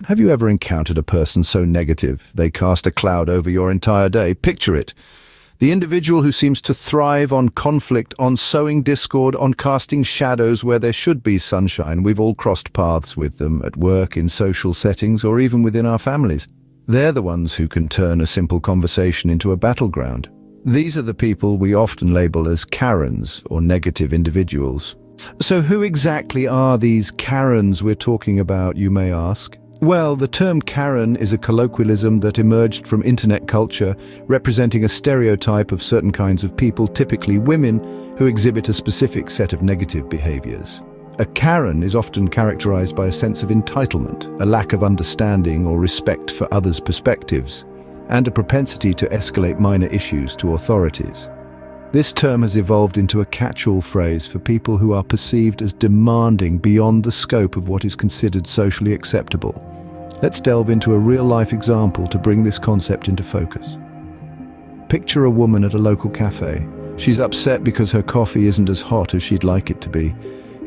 Have you ever encountered a person so negative they cast a cloud over your entire day? Picture it. The individual who seems to thrive on conflict, on sowing discord, on casting shadows where there should be sunshine. We've all crossed paths with them at work, in social settings, or even within our families. They're the ones who can turn a simple conversation into a battleground. These are the people we often label as Karens, or negative individuals. So who exactly are these Karens we're talking about, you may ask? Well, the term Karen is a colloquialism that emerged from internet culture, representing a stereotype of certain kinds of people, typically women, who exhibit a specific set of negative behaviors. A Karen is often characterized by a sense of entitlement, a lack of understanding or respect for others' perspectives, and a propensity to escalate minor issues to authorities. This term has evolved into a catch-all phrase for people who are perceived as demanding beyond the scope of what is considered socially acceptable. Let's delve into a real-life example to bring this concept into focus. Picture a woman at a local cafe. She's upset because her coffee isn't as hot as she'd like it to be.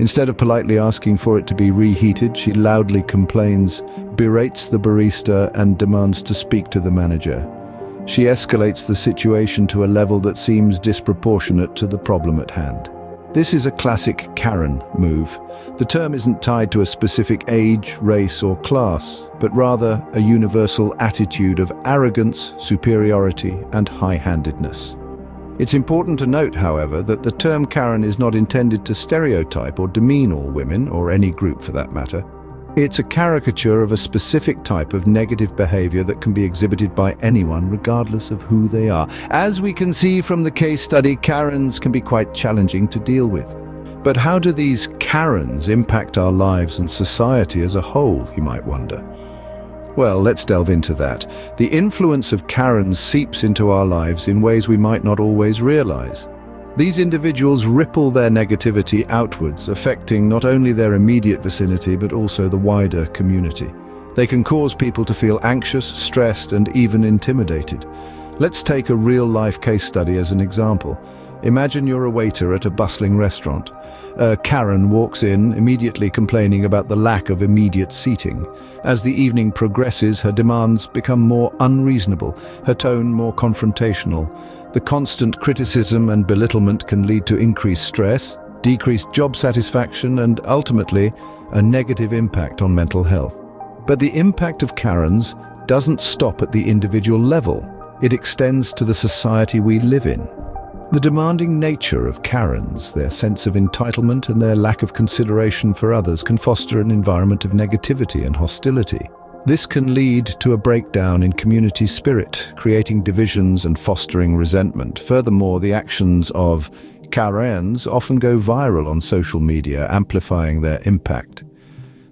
Instead of politely asking for it to be reheated, she loudly complains, berates the barista, and demands to speak to the manager. She escalates the situation to a level that seems disproportionate to the problem at hand. This is a classic Karen move. The term isn't tied to a specific age, race, or class, but rather a universal attitude of arrogance, superiority, and high-handedness. It's important to note, however, that the term Karen is not intended to stereotype or demean all women, or any group for that matter. It's a caricature of a specific type of negative behavior that can be exhibited by anyone, regardless of who they are. As we can see from the case study, Karens can be quite challenging to deal with. But how do these Karens impact our lives and society as a whole, you might wonder? Well, let's delve into that. The influence of Karens seeps into our lives in ways we might not always realize. These individuals ripple their negativity outwards, affecting not only their immediate vicinity but also the wider community. They can cause people to feel anxious, stressed, and even intimidated. Let's take a real-life case study as an example. Imagine you're a waiter at a bustling restaurant. A Karen walks in, immediately complaining about the lack of immediate seating. As the evening progresses, her demands become more unreasonable, her tone more confrontational. The constant criticism and belittlement can lead to increased stress, decreased job satisfaction, and ultimately, a negative impact on mental health. But the impact of Karens doesn't stop at the individual level. It extends to the society we live in. The demanding nature of Karens, their sense of entitlement, and their lack of consideration for others can foster an environment of negativity and hostility. This can lead to a breakdown in community spirit, creating divisions and fostering resentment. Furthermore, the actions of Karens often go viral on social media, amplifying their impact.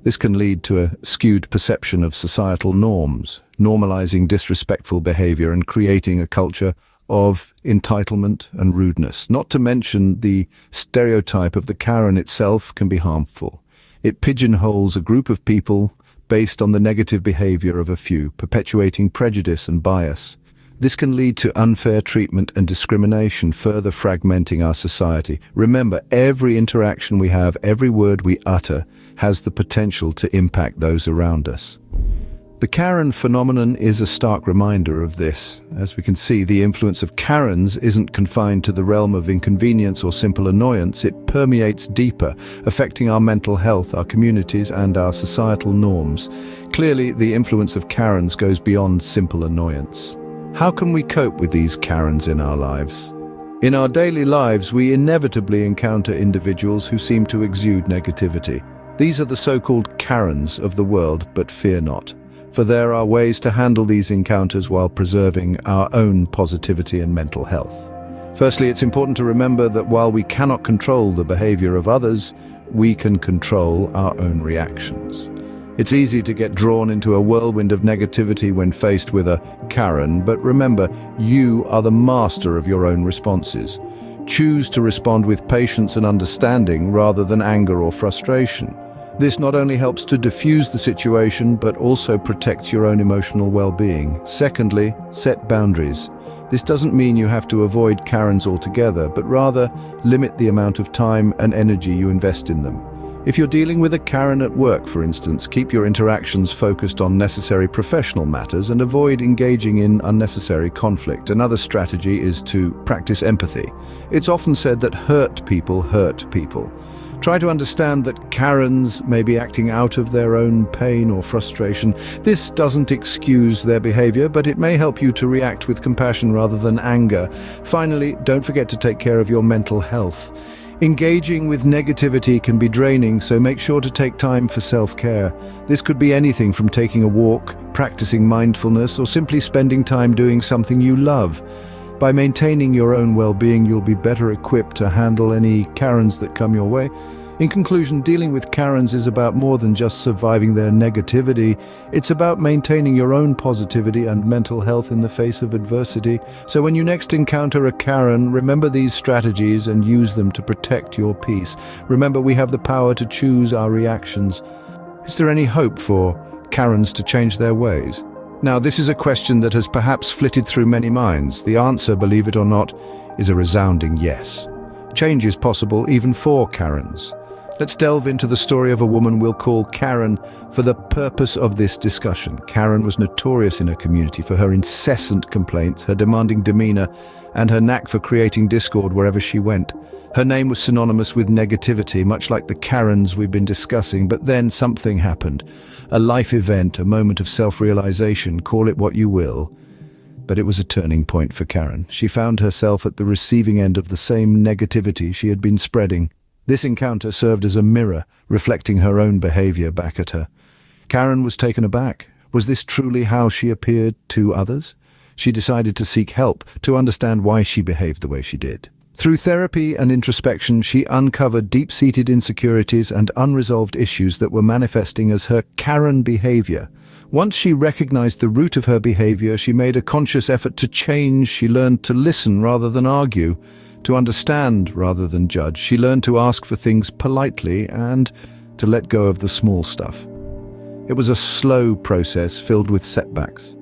This can lead to a skewed perception of societal norms, normalizing disrespectful behavior and creating a culture of entitlement and rudeness. Not to mention, the stereotype of the Karen itself can be harmful. It pigeonholes a group of people based on the negative behavior of a few, perpetuating prejudice and bias. This can lead to unfair treatment and discrimination, further fragmenting our society. Remember, every interaction we have, every word we utter, has the potential to impact those around us. The Karen phenomenon is a stark reminder of this. As we can see, the influence of Karens isn't confined to the realm of inconvenience or simple annoyance. It permeates deeper, affecting our mental health, our communities, and our societal norms. Clearly, the influence of Karens goes beyond simple annoyance. How can we cope with these Karens in our lives? In our daily lives, we inevitably encounter individuals who seem to exude negativity. These are the so-called Karens of the world, but fear not, for there are ways to handle these encounters while preserving our own positivity and mental health. Firstly, it's important to remember that while we cannot control the behavior of others, we can control our own reactions. It's easy to get drawn into a whirlwind of negativity when faced with a Karen, but remember, you are the master of your own responses. Choose to respond with patience and understanding rather than anger or frustration. This not only helps to diffuse the situation, but also protects your own emotional well-being. Secondly, set boundaries. This doesn't mean you have to avoid Karens altogether, but rather limit the amount of time and energy you invest in them. If you're dealing with a Karen at work, for instance, keep your interactions focused on necessary professional matters and avoid engaging in unnecessary conflict. Another strategy is to practice empathy. It's often said that hurt people hurt people. Try to understand that Karens may be acting out of their own pain or frustration. This doesn't excuse their behavior, but it may help you to react with compassion rather than anger. Finally, don't forget to take care of your mental health. Engaging with negativity can be draining, so make sure to take time for self-care. This could be anything from taking a walk, practicing mindfulness, or simply spending time doing something you love. By maintaining your own well-being, you'll be better equipped to handle any Karens that come your way. In conclusion, dealing with Karens is about more than just surviving their negativity. It's about maintaining your own positivity and mental health in the face of adversity. So when you next encounter a Karen, remember these strategies and use them to protect your peace. Remember, we have the power to choose our reactions. Is there any hope for Karens to change their ways? Now, this is a question that has perhaps flitted through many minds. The answer, believe it or not, is a resounding yes. Change is possible even for Karens. Let's delve into the story of a woman we'll call Karen for the purpose of this discussion. Karen was notorious in her community for her incessant complaints, her demanding demeanor, and her knack for creating discord wherever she went. Her name was synonymous with negativity, much like the Karens we've been discussing, but then something happened. A life event, a moment of self-realization, call it what you will. But it was a turning point for Karen. She found herself at the receiving end of the same negativity she had been spreading. This encounter served as a mirror, reflecting her own behavior back at her. Karen was taken aback. Was this truly how she appeared to others? She decided to seek help, to understand why she behaved the way she did. Through therapy and introspection, she uncovered deep-seated insecurities and unresolved issues that were manifesting as her Karen behavior. Once she recognized the root of her behavior, she made a conscious effort to change. She learned to listen rather than argue, to understand rather than judge. She learned to ask for things politely and to let go of the small stuff. It was a slow process filled with setbacks.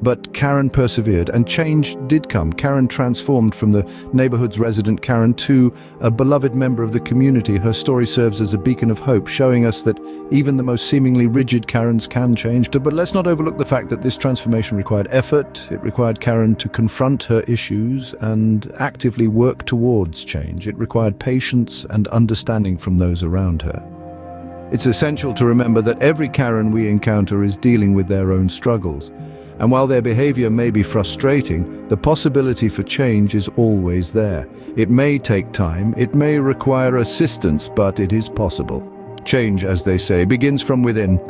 But Karen persevered, and change did come. Karen transformed from the neighborhood's resident Karen to a beloved member of the community. Her story serves as a beacon of hope, showing us that even the most seemingly rigid Karens can change. But let's not overlook the fact that this transformation required effort. It required Karen to confront her issues and actively work towards change. It required patience and understanding from those around her. It's essential to remember that every Karen we encounter is dealing with their own struggles. And while their behavior may be frustrating, the possibility for change is always there. It may take time, it may require assistance, but it is possible. Change, as they say, begins from within.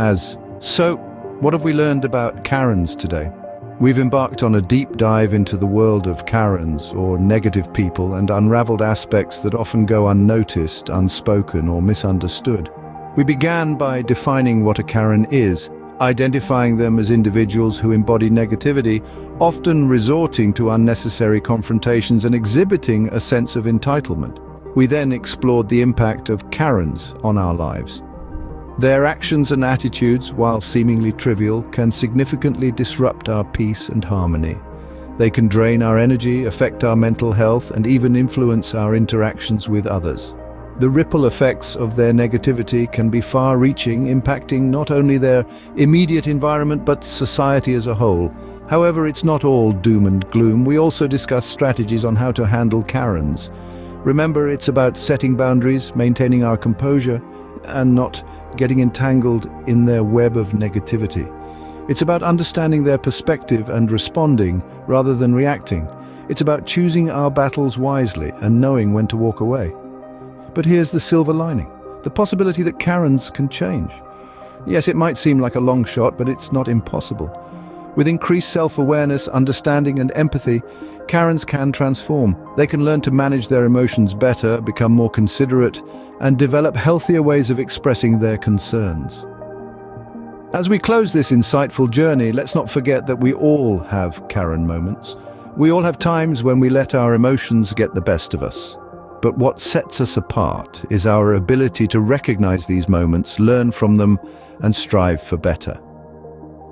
So, what have we learned about Karens today? We've embarked on a deep dive into the world of Karens, or negative people, and unraveled aspects that often go unnoticed, unspoken, or misunderstood. We began by defining what a Karen is, identifying them as individuals who embody negativity, often resorting to unnecessary confrontations and exhibiting a sense of entitlement. We then explored the impact of Karens on our lives. Their actions and attitudes, while seemingly trivial, can significantly disrupt our peace and harmony. They can drain our energy, affect our mental health, and even influence our interactions with others. The ripple effects of their negativity can be far-reaching, impacting not only their immediate environment but society as a whole. However, it's not all doom and gloom. We also discuss strategies on how to handle Karens. Remember, it's about setting boundaries, maintaining our composure, and not getting entangled in their web of negativity. It's about understanding their perspective and responding rather than reacting. It's about choosing our battles wisely and knowing when to walk away. But here's the silver lining, the possibility that Karens can change. Yes, it might seem like a long shot, but it's not impossible. With increased self-awareness, understanding, and empathy, Karens can transform. They can learn to manage their emotions better, become more considerate, and develop healthier ways of expressing their concerns. As we close this insightful journey, let's not forget that we all have Karen moments. We all have times when we let our emotions get the best of us. But what sets us apart is our ability to recognize these moments, learn from them, and strive for better.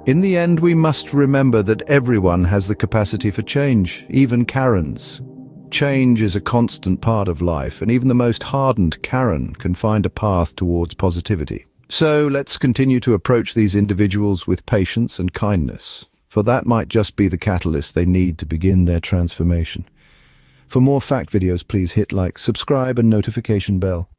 In the end, we must remember that everyone has the capacity for change, even Karens. Change is a constant part of life, and even the most hardened Karen can find a path towards positivity. So let's continue to approach these individuals with patience and kindness, for that might just be the catalyst they need to begin their transformation. For more fact videos, please hit like, subscribe, and notification bell.